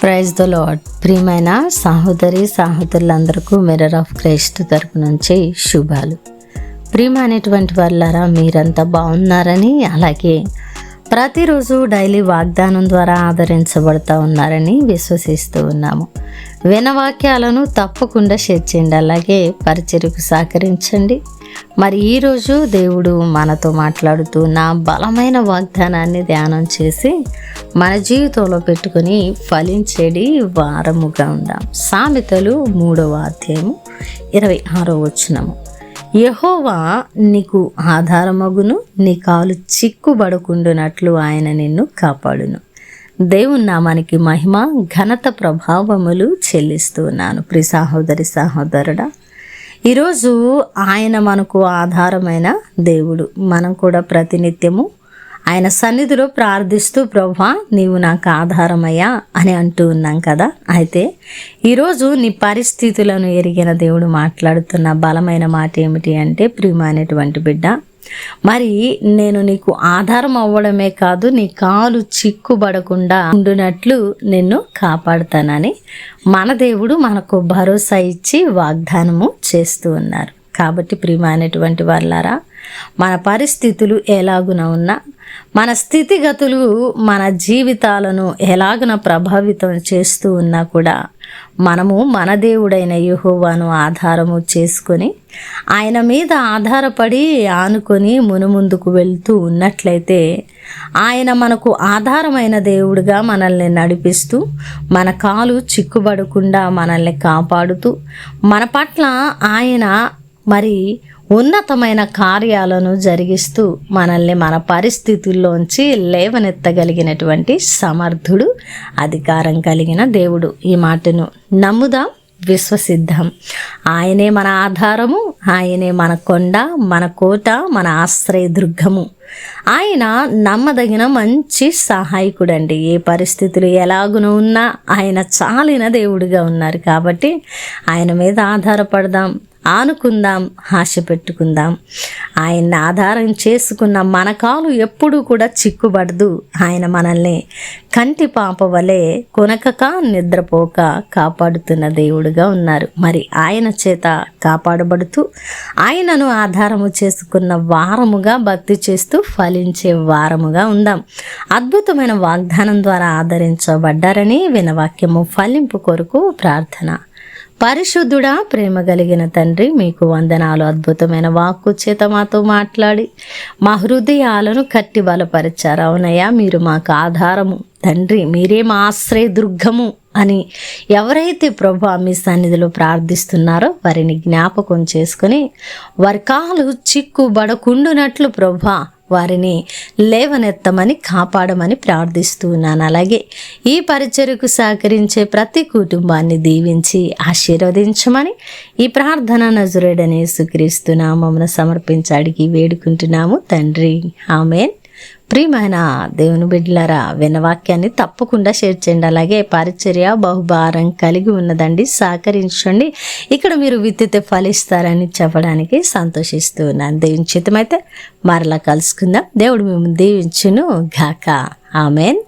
Praise the lord. ప్రియమైన సహోదరులందరికీ mirror of Christ తరపు నుంచి శుభాలు. ప్రియమైనటువంటి వాళ్ళారా, మీరంతా బాగున్నారని, అలాగే ప్రతిరోజు డైలీ వాగ్దానం ద్వారా ఆదరించబడుతూ ఉన్నారని విశ్వసిస్తూ ఉన్నాము. వినవాక్యాలను తప్పకుండా షేర్ చేయండి, అలాగే పరిచర్యకు సహకరించండి. మరి ఈరోజు దేవుడు మనతో మాట్లాడుతూ నా బలమైన వాగ్దానాన్ని ధ్యానం చేసి మన జీవితంలో పెట్టుకుని ఫలించేది వారముగా ఉందాం. సామెతలు 3వ అధ్యాయము 26వ వచనము. యెహోవా నీకు ఆధారమగును, నీ కాలు చిక్కుబడకుండునట్లు ఆయన నిన్ను కాపాడును. దేవుని నామానికి మహిమ ఘనత ప్రభావములు చెల్లిస్తున్నాను. ప్రియ సహోదరుడా, ఈరోజు ఆయన మనకు ఆధారమైన దేవుడు. మనం కూడా ప్రతినిత్యము ఆయన సన్నిధిలో ప్రార్థిస్తూ ప్రభువా నీవు నాకు ఆధారమయ్యా అని అంటూ ఉన్నాం కదా. అయితే ఈరోజు నీ పరిస్థితులను ఎరిగిన దేవుడు మాట్లాడుతున్న బలమైన మాట ఏమిటి అంటే, ప్రియమైనటువంటి బిడ్డ, మరి నేను నీకు ఆధారం అవ్వడమే కాదు, నీ కాలు చిక్కుబడకుండా ఉండునట్లు నిన్ను కాపాడుతానని మన దేవుడు మనకు భరోసా ఇచ్చి వాగ్దానము చేస్తూ ఉన్నారు. కాబట్టి ప్రియమైనటువంటి వాళ్ళారా, మన పరిస్థితులు ఎలాగున ఉన్నా, మన స్థితిగతులు మన జీవితాలను ఎలాగున ప్రభావితం చేస్తూ ఉన్నా కూడా మనము మన దేవుడైన యెహోవాను ఆధారము చేసుకొని ఆయన మీద ఆధారపడి ఆనుకొని మునుముందుకు వెళ్తూ ఉన్నట్లయితే ఆయన మనకు ఆధారమైన దేవుడిగా మనల్ని నడిపిస్తూ, మన కాలు చిక్కుబడకుండా మనల్ని కాపాడుతూ, మన పట్ల ఆయన మరి ఉన్నతమైన కార్యాలను జరిగిస్తూ మనల్ని మన పరిస్థితుల్లోంచి లేవనెత్తగలిగినటువంటి సమర్థుడు, అధికారం కలిగిన దేవుడు. ఈ మాటను నమ్ముదాం, విశ్వసిద్దాం. ఆయనే మన ఆధారము, ఆయనే మన కొండ, మన కోట, మన ఆశ్రయదుర్గము. ఆయన నమ్మదగిన మంచి సహాయకుడండి. ఏ పరిస్థితులు ఎలాగున ఉన్నా ఆయన చాలిన దేవుడిగా ఉన్నారు. కాబట్టి ఆయన మీద ఆధారపడదాం, ఆనుకుందాం, ఆశ పెట్టుకుందాం. ఆయన్ని ఆధారం చేసుకున్న మన కాలు ఎప్పుడూ కూడా చిక్కుబడదు. ఆయన మనల్ని కంటి పాప వలె కొనకక నిద్రపోక కాపాడుతున్న దేవుడుగా ఉన్నారు. మరి ఆయన చేత కాపాడబడుతూ ఆయనను ఆధారము చేసుకున్న వారముగా భక్తి చేస్తూ ఫలించే వారముగా ఉందాం. అద్భుతమైన వాగ్దానం ద్వారా ఆదరించబడ్డారని వినవాక్యము ఫలింపు కొరకు ప్రార్థన. పరిశుద్ధుడా, ప్రేమ కలిగిన తండ్రి, మీకు వందనాలు. అద్భుతమైన వాక్కు చేత మాతో మాట్లాడి మా హృదయాలను కట్టి బలపరిచారు. అవునయ్యా, మీరు మాకు ఆధారము తండ్రి, మీరే మా ఆశ్రయదుర్గము అని ఎవరైతే ప్రభా మీ సన్నిధిలో ప్రార్థిస్తున్నారో వారిని జ్ఞాపకం చేసుకొని వారి కాలు చిక్కుబడకుండునట్లు ప్రభా వారిని లేవనెత్తమని, కాపాడమని ప్రార్థిస్తున్నాను. అలాగే ఈ పరిచర్యకు సహకరించే ప్రతి కుటుంబాన్ని దీవించి ఆశీర్వదించమని ఈ ప్రార్థన నజరేయుడైన యేసుక్రీస్తు నామమున సమర్పించి అడిగి వేడుకుంటున్నాము తండ్రి, ఆమేన్. ప్రియమైన దేవుని బిడ్డలారా, వినవాక్యాన్ని తప్పకుండా షేర్ చేయండి. అలాగే పరిచర్య బహుభారం కలిగి ఉన్నదండి, సహకరించండి. ఇక్కడ మీరు విత్తితే ఫలిస్తారని చెప్పడానికి సంతోషిస్తూ ఉన్నాను. దేవుని చిత్తమైతే మరలా కలుసుకుందాం. దేవుడు మేము దీవించును గాక. ఆమేన్.